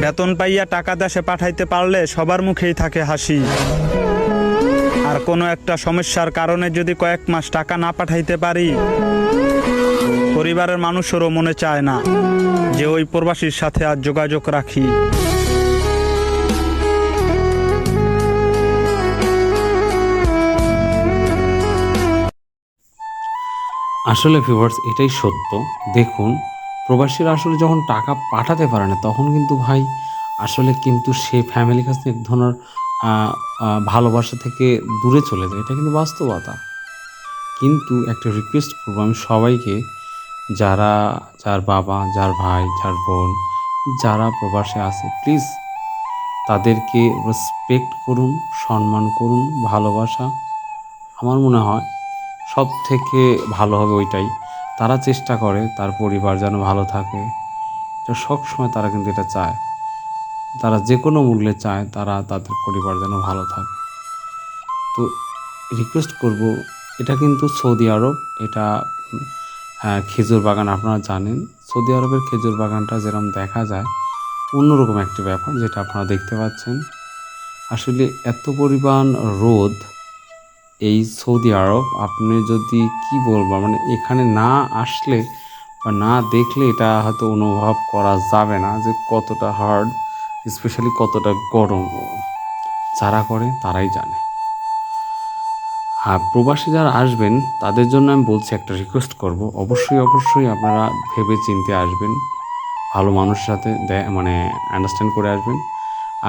বেতন পাইয়া টাকা দেশে পাঠাইতে পারলে সবার মুখেই থাকে হাসি, আর কোনো একটা সমস্যার কারণে যদি কয়েক মাস টাকা না পাঠাইতে পারি, পরিবারের মানুষেরও মনে চায় না যে ওই প্রবাসীর সাথে আর যোগাযোগ রাখি। আসলে ভিউয়ার্স এটাই সত্য। দেখুন, প্রবাসীরা আসলে যখন টাকা পাঠাতে পারে না তখন কিন্তু ভাই আসলে কিন্তু সে ফ্যামিলির কাছে এক ধরনের ভালোবাসা থেকে দূরে চলে যায়, এটা কিন্তু বাস্তবতা। কিন্তু একটা রিকোয়েস্ট করবো আমি সবাইকে, যারা, যার বাবা, যার ভাই, যার বোন, যারা প্রবাসে আছে, প্লিজ তাদেরকে রেসপেক্ট করুন, সম্মান করুন, ভালোবাসা। আমার মনে হয় সব থেকে ভালো হবে ওইটাই। তারা চেষ্টা করে তার পরিবার যেন ভালো থাকে, এটা সবসময় তারা কিন্তু এটা চায়। তারা যে কোনো মূল্যে চায় তারা তাদের পরিবার যেন ভালো থাকে। তো রিকোয়েস্ট করব, এটা কিন্তু সৌদি আরব, এটা খেজুর বাগান, আপনারা জানেন সৌদি আরবের খেজুর বাগানটা যেরকম দেখা যায় অন্যরকম একটি ব্যাপার, যেটা আপনারা দেখতে পাচ্ছেন। আসলে এত পরিমাণ রোদ এই সৌদি আরব, আপনি যদি কি বলবো, মানে এখানে না আসলে বা না দেখলে এটা হয়তো অনুভব করা যাবে না যে কতটা হার্ড, স্পেশালি কতটা গরম। যারা করে তারাই জানে। আর প্রবাসী যারা আসবেন তাদের জন্য আমি বলছি, একটা রিকোয়েস্ট করব, অবশ্যই অবশ্যই আপনারা ভেবে চিন্তে আসবেন, ভালো মানুষের সাথে মানে আন্ডারস্ট্যান্ড করে আসবেন।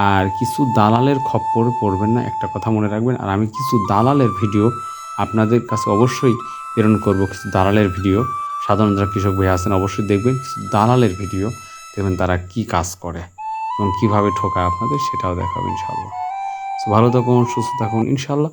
আর কিছু দালালের খপ্পরে পড়বেন না, একটা কথা মনে রাখবেন। আর আমি কিছু দালালের ভিডিও আপনাদের কাছে অবশ্যই প্রেরণ করব, কিছু দালালের ভিডিও। সাধারণ যারা কৃষক ভাই আছেন অবশ্যই দেখবেন কিছু দালালের ভিডিও, দেখবেন তারা কি কাজ করে এবং কীভাবে ঠকায় আপনাদের, সেটাও দেখাবো ইনশাল্লাহ। ভালো থাকুন, সুস্থ থাকুন ইনশাল্লাহ।